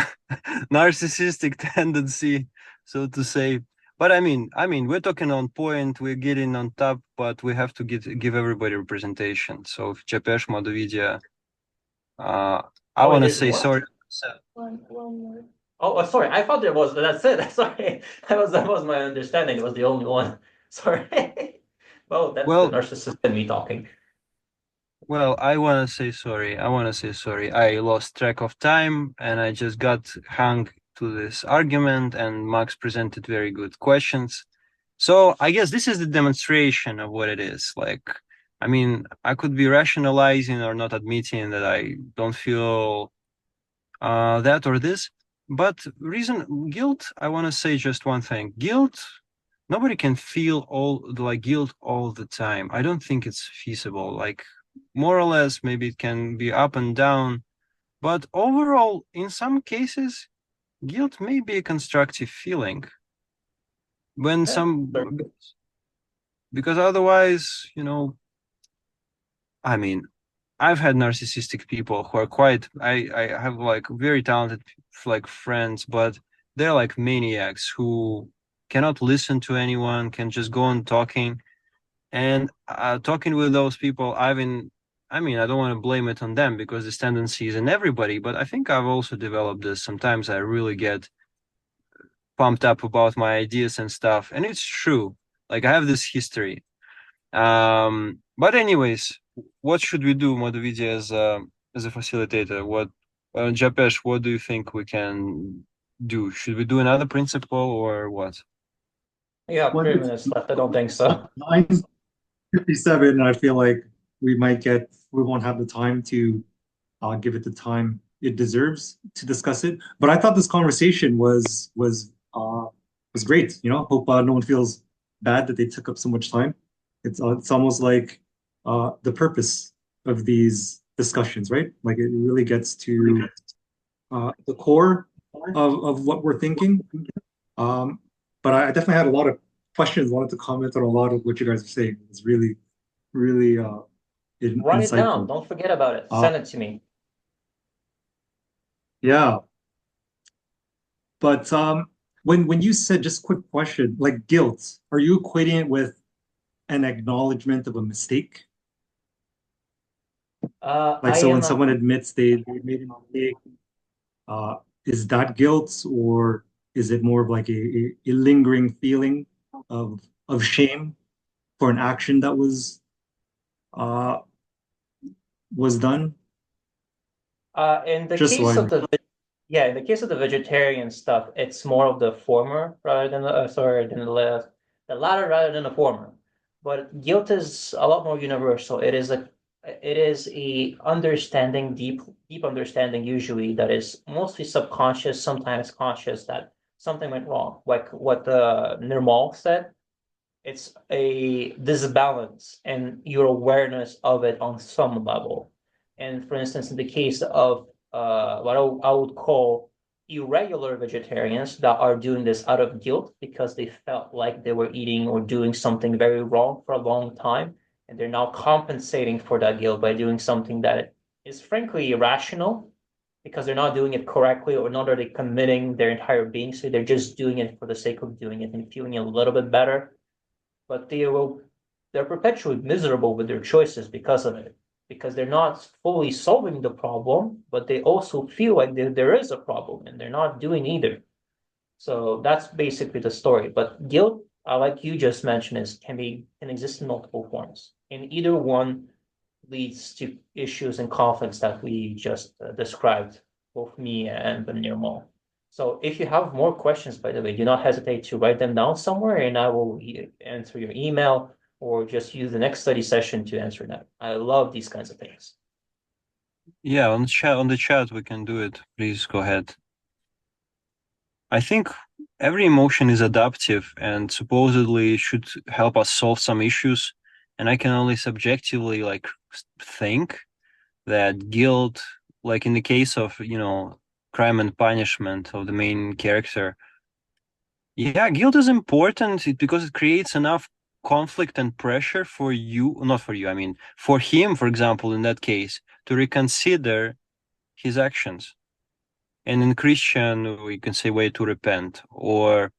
narcissistic tendency, so to say. But I mean, we're talking on point, we're getting on top, but we have to give everybody representation. So, Чепеш, Madhuvidya, I want to say sorry. One more. Oh, sorry. I thought that's it. Sorry. That was my understanding. It was the only one. Sorry. Well, that's the narcissist in me talking. Well, I want to say sorry. I lost track of time and I just got hung to this argument, and Max presented very good questions. So I guess this is the demonstration of what it is. Like, I mean, I could be rationalizing or not admitting that I don't feel that or this, but guilt, I want to say just one thing. Guilt, nobody can feel guilt all the time. I don't think it's feasible. Like, more or less, maybe it can be up and down, but overall, in some cases, guilt may be a constructive feeling. When because otherwise, I mean, I've had narcissistic people who are I have like very talented like friends, but they're like maniacs who cannot listen to anyone, can just go on talking. And talking with those people, I don't want to blame it on them because this tendency is in everybody, but I think I've also developed this. Sometimes I really get pumped up about my ideas and stuff. And it's true. Like I have this history. But anyways, what should we do, Madhuvidi, as a facilitator? Japesh, what do you think we can do? Should we do another principle or what? Yeah, Well, 3 minutes left. I don't think so. 9:57, and I feel like we won't have the time to give it the time it deserves to discuss it. But I thought this conversation was great. You know, hope no one feels bad that they took up so much time. It's almost like the purpose of these discussions, right? Like it really gets to the core of what we're thinking. Um, but I definitely had a lot of questions, wanted to comment on a lot of what you guys are saying. It's really, really Write it down. insightful. Don't forget about it. Uh, Send it to me. yeah, but when you said, just quick question, like guilt, are you equating it with an acknowledgement of a mistake? Like, I so when am someone admits they made a mistake, uh, is that guilt, or is it more of like a lingering feeling of shame for an action that uh was done? in the Just so case I know. of yeah, in the case of the vegetarian stuff, it's more of the former rather than the latter rather than the former. But guilt is a lot more universal. It is a understanding, deep understanding usually that is mostly subconscious, sometimes conscious that something went wrong. Like what Nirmal said, it's a disbalance and your awareness of it on some level. And for instance, in the case of what I would call irregular vegetarians that are doing this out of guilt because they felt like they were eating or doing something very wrong for a long time, and they're now compensating for that guilt by doing something that is frankly irrational because they're not doing it correctly, or not are they committing their entire being, so they're just doing it for the sake of doing it and feeling a little bit better, but they're perpetually miserable with their choices because of it, because they're not fully solving the problem, but they also feel like there is a problem and they're not doing either. So that's basically the story. But guilt, like you just mentioned, can exist in multiple forms, and either one leads to issues and conflicts that we just described, both me and the Nirmal. So if you have more questions, by the way, do not hesitate to write them down somewhere, and I will answer your email or just use the next study session to answer that. I love these kinds of things. Yeah, on the chat we can do it. Please go ahead. I think every emotion is adaptive and supposedly should help us solve some issues. And I can only subjectively like think that guilt, like in the case of, crime and punishment of the main character, yeah, guilt is important because it creates enough conflict and pressure for you, not for you, I mean, for him, for example, in that case, to reconsider his actions. And in Christian, we can say way to repent, or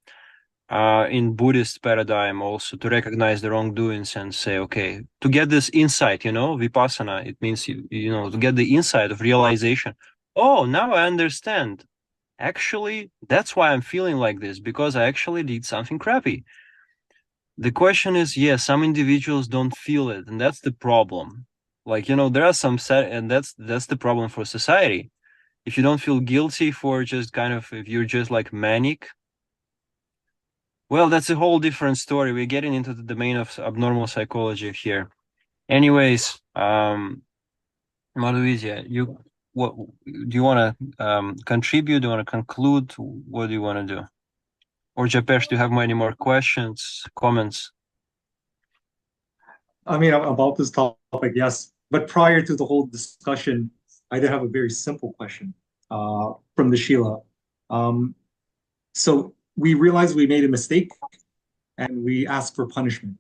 in Buddhist paradigm also to recognize the wrongdoings and say, okay, to get this insight, vipassana, it means to get the insight of realization. Oh, now I understand. Actually, that's why I'm feeling like this, because I actually did something crappy. The question is, yes, some individuals don't feel it, and that's the problem. Like, there are some set, and that's the problem for society. If you don't feel guilty for just kind of, if you're just like manic, well, that's a whole different story. We're getting into the domain of abnormal psychology here. Anyways, Maluizia, what do you want to contribute? Do you want to conclude? What do you want to do? Or Japesh, do you have any more questions, comments? I mean, about this topic, yes. But prior to the whole discussion, I did have a very simple question from the Sheila. Um, so we realized we made a mistake and we asked for punishment.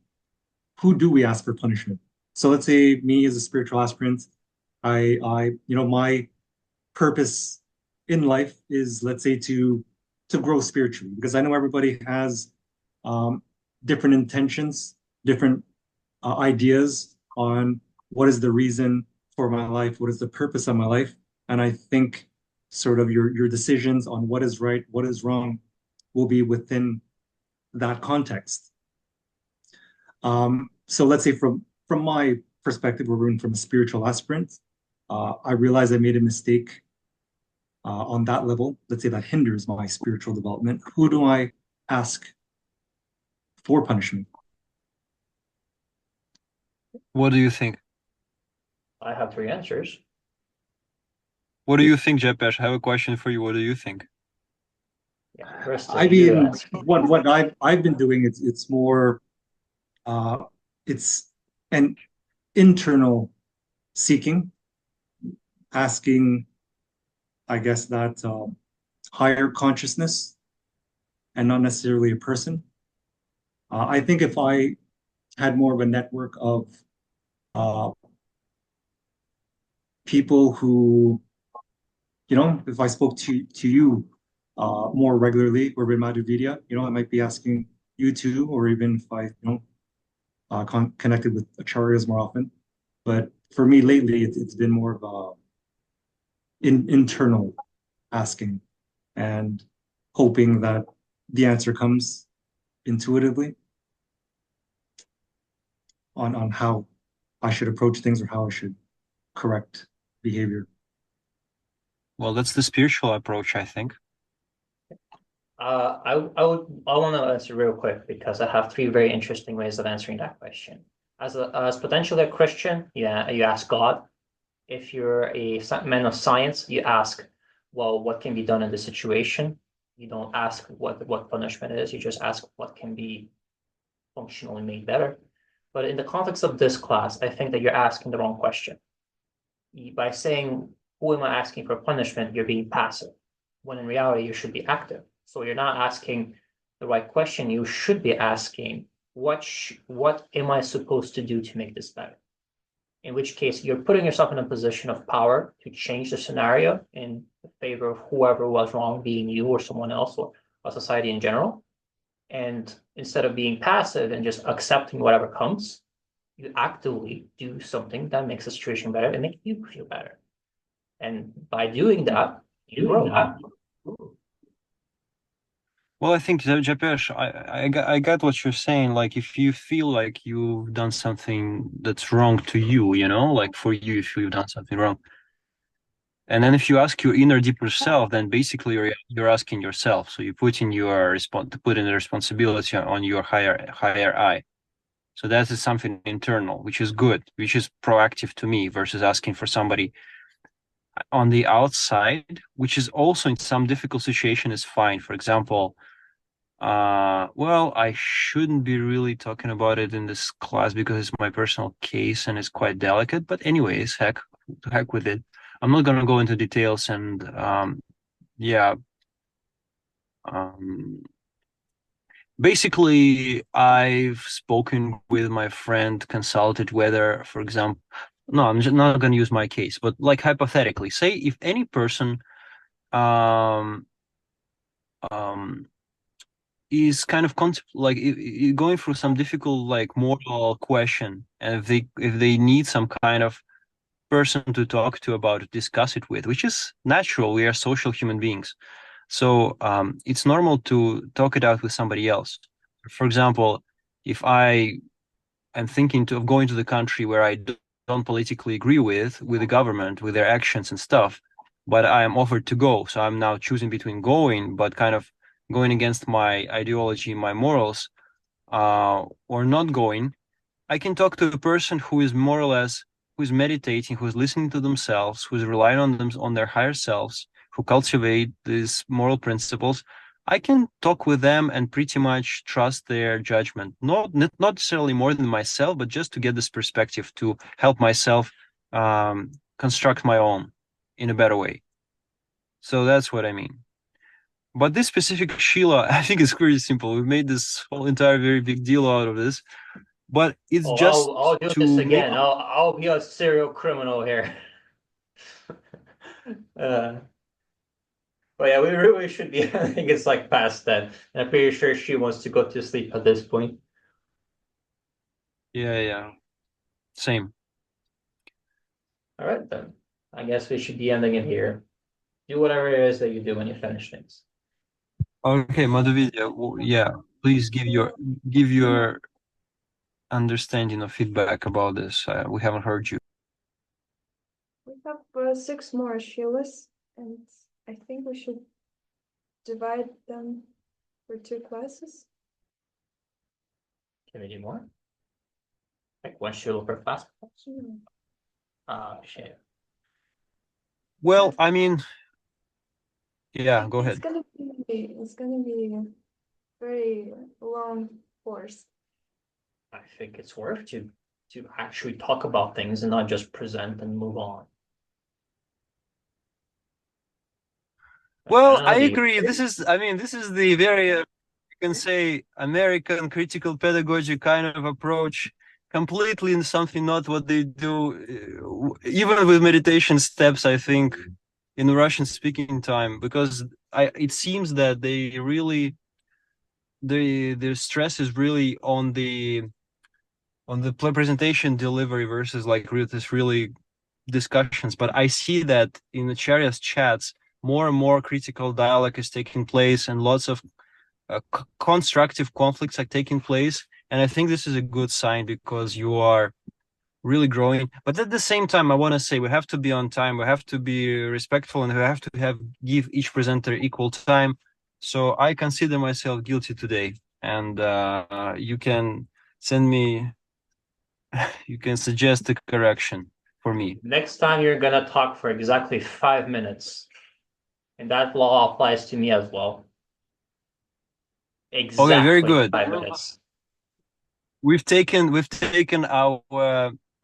Who do we ask for punishment? So let's say me as a spiritual aspirant, my purpose in life is, let's say, to grow spiritually, because I know everybody has um, different intentions, different ideas on what is the reason for my life, what is the purpose of my life, and I think sort of your decisions on what is right, what is wrong, will be within that context. So let's say from my perspective, or even from a spiritual aspirant, I realize I made a mistake on that level. Let's say that hinders my spiritual development. Who do I ask for punishment? What do you think? I have three answers. What do you think, Jepesh? I have a question for you. What do you think? Yeah, first, I you mean, answer. what I've been doing, it's more it's an internal seeking, asking, I guess, that higher consciousness and not necessarily a person. I think if I had more of a network of uh, people who, if I spoke to you more regularly, or in Madhuvidya, I might be asking you too, or even if I, connected with acharyas more often. But for me lately, it's been more of a internal asking and hoping that the answer comes intuitively on how I should approach things or how I should correct behavior. Well, that's the spiritual approach, I think. I want to answer real quick because I have three very interesting ways of answering that question. As potentially a Christian, yeah, you ask God. If you're a man of science, you ask, well, what can be done in the situation? You don't ask what punishment is. You just ask what can be functionally made better. But in the context of this class, I think that you're asking the wrong question. By saying, who am I asking for punishment? You're being passive, when in reality, you should be active. So you're not asking the right question. You should be asking, what am I supposed to do to make this better? In which case, you're putting yourself in a position of power to change the scenario in favor of whoever was wrong, being you or someone else or society in general. And instead of being passive and just accepting whatever comes, you actively do something that makes the situation better and make you feel better. And by doing that, you grow. Well, I think Japesh, I got what you're saying. Like, if you feel like you've done something that's wrong to you, like for you, if you've done something wrong, and then if you ask your inner deeper self, then basically you're asking yourself. So you put in the responsibility on your higher I. So that is something internal, which is good, which is proactive to me versus asking for somebody on the outside, which is also in some difficult situation is fine. For example, well, I shouldn't be really talking about it in this class because it's my personal case and it's quite delicate. But anyways, heck with it. I'm not gonna go into details and yeah. Um, Basically, I've spoken with my friend, consulted whether, for example, no, I'm just not gonna use my case, but like hypothetically, say if any person um um is kind of like going through some difficult like moral question, and if they need some kind of person to talk to about it, discuss it with, which is natural. We are social human beings, so it's normal to talk it out with somebody else. For example, if I am thinking of going to the country where I don't politically agree with the government, with their actions and stuff, but I am offered to go. So I'm now choosing between going, but kind of going against my ideology, my morals, or not going. I can talk to a person who is more or less, who is meditating, who is listening to themselves, who is relying on them, on their higher selves, who cultivate these moral principles. I can talk with them and pretty much trust their judgment. Not necessarily more than myself, but just to get this perspective to help myself construct my own in a better way. So that's what I mean. But this specific Shiila, I think it's pretty simple. We've made this whole entire very big deal out of this, but it's Oh, just I'll do this to make. again. I'll be a serial criminal here. uh, but yeah, we really should be. I think it's like past that. And I'm pretty sure she wants to go to sleep at this point. Yeah, same. All right, then. I guess we should be ending it here. Do whatever it is that you do when you finish things. Okay, Madhuvidya, yeah, please give your understanding or feedback about this? We haven't heard you. We have 6 more Sheilas, and I think we should divide them for 2 classes. Can we do more? Like one Shiila per class? Shit. Well, I mean, yeah, go It's ahead. gonna be a very long course. I think it's worth to actually talk about things and not just present and move on. Well, don't know, I do you- agree. This is the very, you can say, American critical pedagogy kind of approach, completely in something not what they do, even with meditation steps, I think, in Russian speaking time, because it seems that they really, their stress is really on the presentation delivery versus like this really discussions. But I see that in the Charya's chats, more and more critical dialogue is taking place, and lots of constructive conflicts are taking place. And I think this is a good sign because you are really growing. But at the same time, I want to say we have to be on time, we have to be respectful, and we have to give each presenter equal time. So I consider myself guilty today, and you can send me, you can suggest a correction for me. Next time you're gonna talk for exactly 5 minutes. And that law applies to me as well. Exactly Okay, very good. 5 minutes. We've taken our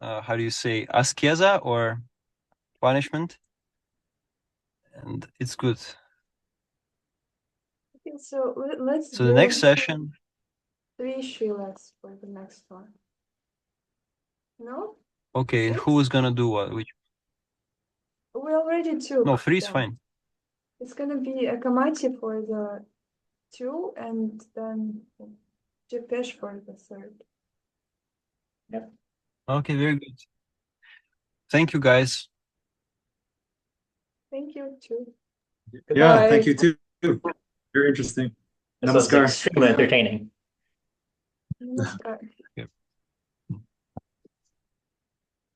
how do you say, askeza or punishment, and it's good. I think so. Let's So the do next session, 3 Sheilas for the next one. No? okay, and 6? who is gonna do what? Which? We already took No, 3 is them. fine. It's gonna be a Kamati for the 2, and then Jepesh for the 3rd. Okay, very good. Thank you, guys. Thank you too. Yeah, Goodbye. thank you too. Very interesting. This was Namaskar. extremely entertaining. Namaskar.